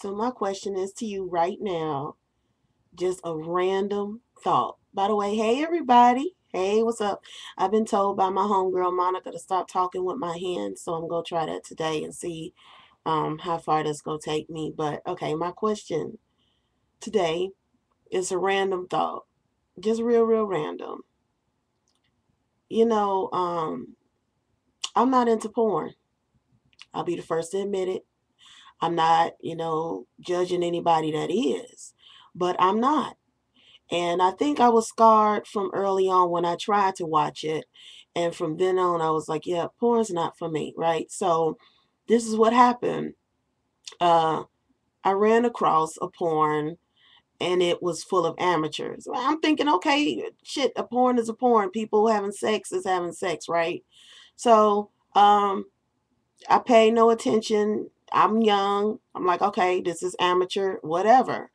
So my question is to you right now, just a random thought. By the way, hey everybody. Hey, what's up? I've been told by my homegirl Monica to stop talking with my hands, so I'm gonna try that today and see how far that's gonna take me. But okay, my question today is a random thought. Just real random. You know, I'm not into porn. I'll be the first to admit it. I'm not, judging anybody that is, but I'm not. And I think I was scarred from early on when I tried to watch it. And from then on, I was like, yeah, porn's not for me, right? So this is what happened. Uh, I ran across a porn and it was full of amateurs. I'm thinking, okay, shit, a porn is a porn. People having sex is having sex, right? So I pay no attention. I'm young. I'm like, okay, this is amateur, whatever.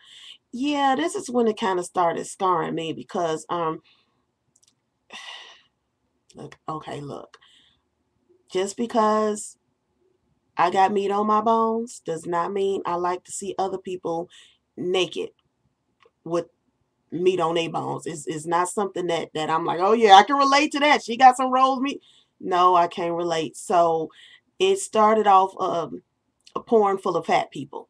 Yeah, this is when it kind of started scarring me because look. Just because I got meat on my bones does not mean I like to see other people naked with meat on their bones. It's not something that I'm like, oh yeah, I can relate to that. She got some rolls meat. No, I can't relate. So it started off a porn full of fat people.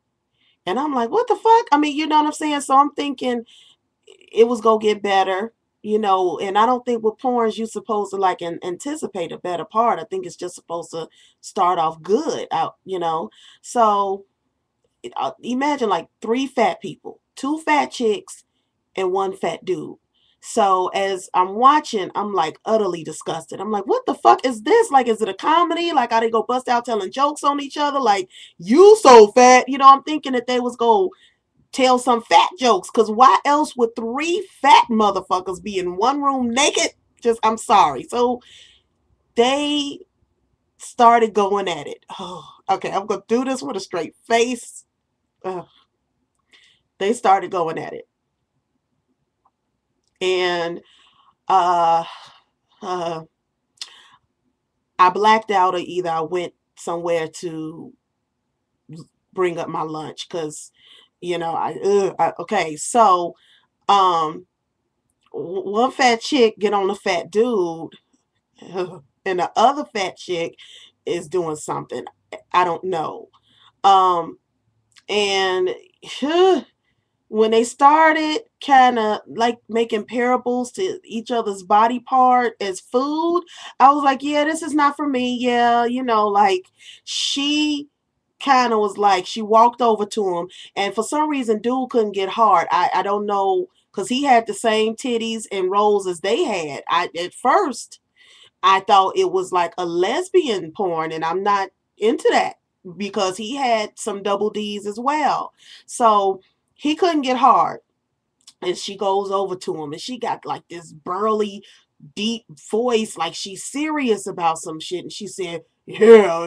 And I'm like, what the fuck? I mean, you know what I'm saying? So I'm thinking it was gonna get better, and I don't think with porns you're supposed to like anticipate a better part. I think it's just supposed to start off good out. So imagine like three fat people, two fat chicks, and one fat dude. So as I'm watching, I'm like utterly disgusted. I'm like, what the fuck is this? Like, is it a comedy? Like, how they go bust out telling jokes on each other? Like, you so fat. I'm thinking that they was go tell some fat jokes. Cause why else would three fat motherfuckers be in one room naked? Just I'm sorry. So they started going at it. Oh, okay, I'm gonna do this with a straight face. Ugh. They started going at it. And uh uh I blacked out or either I went somewhere to bring up my lunch because okay. So um one fat chick get on a fat dude and the other fat chick is doing something. I don't know. Um, and when they started kind of like making parables to each other's body part as food, I was like, yeah, this is not for me. Yeah, like she kind of was like, she walked over to him, and for some reason, dude couldn't get hard. I don't know because he had the same titties and rolls as they had. At first I thought it was like a lesbian porn, and I'm not into that because he had some double D's as well. So he couldn't get hard. And she goes over to him and she got like this burly, deep voice, like she's serious about some shit. And she said, yeah,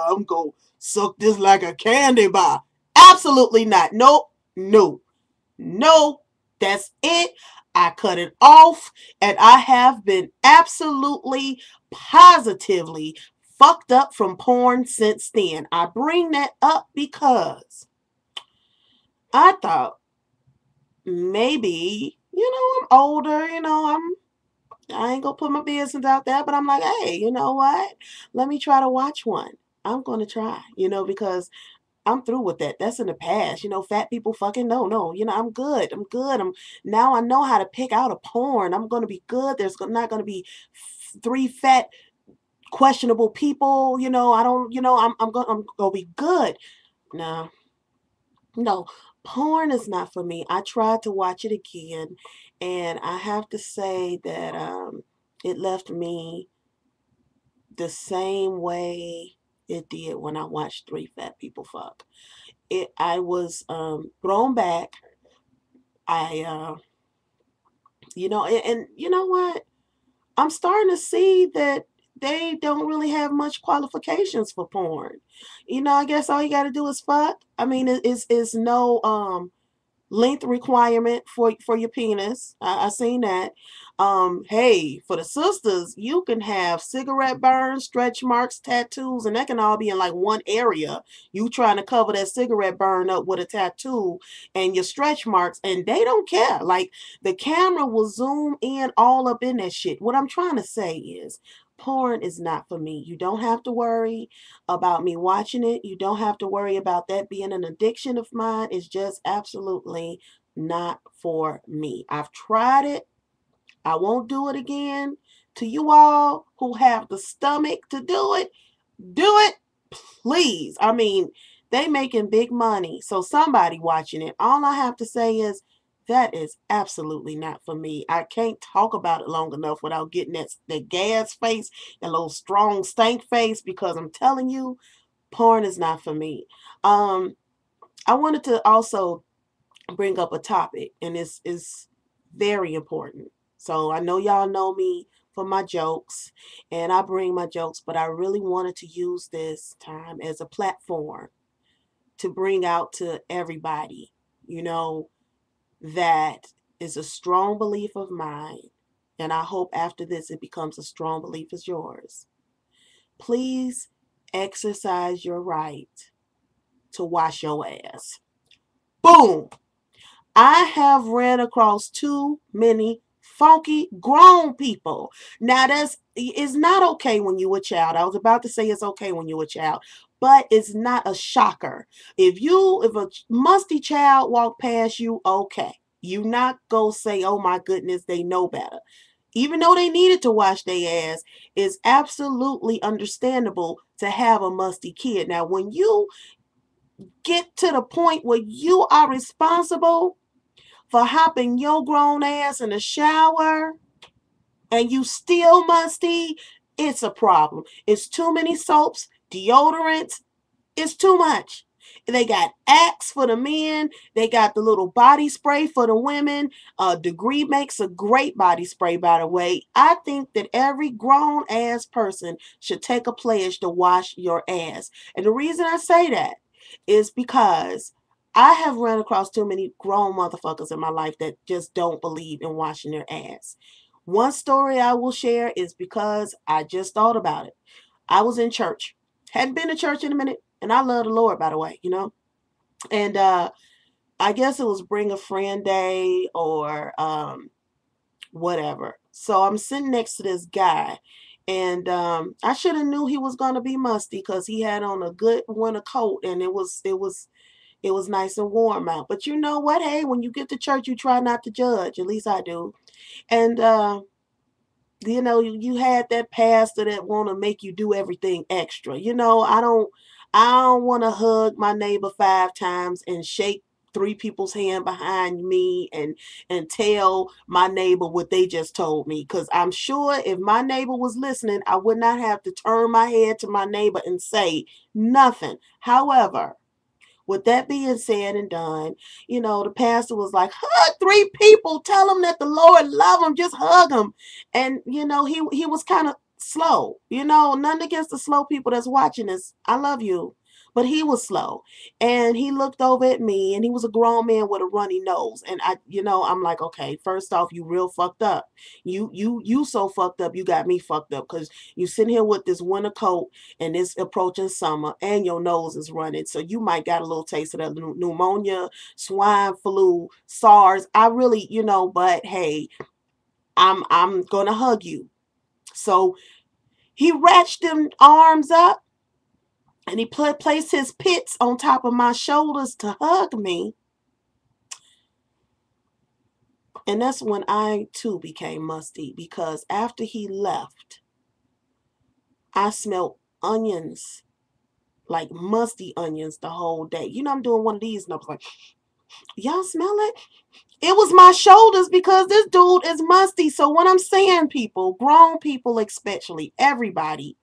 I'm going to suck this like a candy bar. Absolutely not. Nope. No. No, that's it. I cut it off, and I have been absolutely, positively fucked up from porn since then. I bring that up because I thought maybe, I'm older, I ain't gonna put my business out there, but I'm like, hey, you know what? Let me try to watch one. I'm gonna try, because I'm through with that. That's in the past. Fat people fucking no. I'm good. I'm good. Now I know how to pick out a porn. I'm gonna be good. There's not gonna be three fat questionable people. I don't. I'm gonna be good. No, no. Porn is not for me. I tried to watch it again, and I have to say that it left me the same way it did when I watched three fat people fuck. I was thrown back. I and you know what? I'm starting to see that they don't really have much qualifications for porn. I guess all you got to do is fuck. I mean, it's no length requirement for your penis. I seen that. Hey, for the sisters, you can have cigarette burns, stretch marks, tattoos, and that can all be in like one area. You trying to cover that cigarette burn up with a tattoo and your stretch marks, and they don't care. Like the camera will zoom in all up in that shit. What I'm trying to say is porn is not for me. You don't have to worry about me watching it. You don't have to worry about that being an addiction of mine. It's just absolutely not for me. I've tried it. I won't do it again. To you all who have the stomach to do it, please. I mean, they making big money, so somebody watching it. All I have to say is that is absolutely not for me. I can't talk about it long enough without getting that gas face, that little strong stank face, because I'm telling you, porn is not for me. Um, I wanted to also bring up a topic, and this is very important. So I know y'all know me for my jokes, and I bring my jokes, but I really wanted to use this time as a platform to bring out to everybody, you know, that is a strong belief of mine, and I hope after this it becomes a strong belief as yours. Please exercise your right to wash your ass. Boom! I have ran across too many funky grown people. Now that's it's not okay when you a child. I was about to say it's okay when you a child, but it's not a shocker. If a musty child walk past you, okay. You not go say, "Oh my goodness, they know better." Even though they needed to wash their ass, it's absolutely understandable to have a musty kid. Now, when you get to the point where you are responsible for hopping your grown ass in the shower and you still musty, it's a problem. It's too many soaps, deodorants, it's too much. They got Axe for the men. They got the little body spray for the women. Degree makes a great body spray, by the way. I think that every grown ass person should take a pledge to wash your ass. And the reason I say that is because I have run across too many grown motherfuckers in my life that just don't believe in washing their ass. One story I will share is because I just thought about it. I was in church. Hadn't been to church in a minute, and I love the Lord, by the way, you know. And I guess it was Bring a Friend Day or whatever. So I'm sitting next to this guy, and I should have knew he was gonna be musty because he had on a good winter coat, and it was nice and warm out. But you know what? Hey, when you get to church, you try not to judge. At least I do. And you had that pastor that want to make you do everything extra. I don't want to hug my neighbor 5 times and shake three people's hand behind me and tell my neighbor what they just told me, because I'm sure if my neighbor was listening, I would not have to turn my head to my neighbor and say nothing. However, with that being said and done, the pastor was like, hug three people, tell them that the Lord love them, just hug them. And, he was kind of slow, nothing against the slow people that's watching this. I love you. But he was slow. And he looked over at me, and he was a grown man with a runny nose. And I'm like, okay, first off, you real fucked up. You so fucked up, you got me fucked up, because you sitting here with this winter coat and it's approaching summer and your nose is running. So you might got a little taste of the pneumonia, swine flu, SARS. I really, but hey, I'm gonna hug you. So he reached them arms up and he placed his pits on top of my shoulders to hug me. And that's when I too became musty, because after he left, I smelled onions, like musty onions, the whole day. I'm doing one of these and I was like, y'all smell it? It was my shoulders, because this dude is musty. So what I'm saying, people, grown people especially, everybody,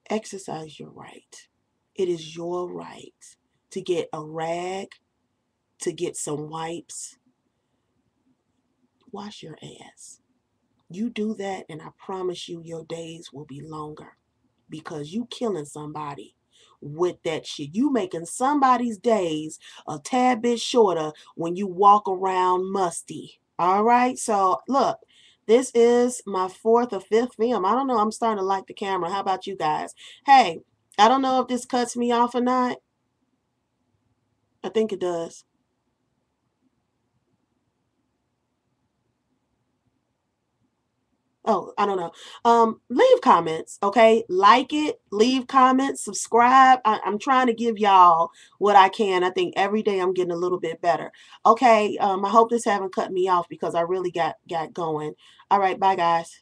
exercise your right. It is your right to get a rag, to get some wipes. Wash your ass. You do that, and I promise you your days will be longer, because you killing somebody with that shit. You making somebody's days a tad bit shorter when you walk around musty. All right. So look, this is my fourth or fifth film. I don't know. I'm starting to like the camera. How about you guys? Hey, I don't know if this cuts me off or not. I think it does. Oh, I don't know. Leave comments, okay? Like it, leave comments, subscribe. I'm trying to give y'all what I can. I think every day I'm getting a little bit better. Okay, I hope this haven't cut me off because I really got going. All right, bye guys.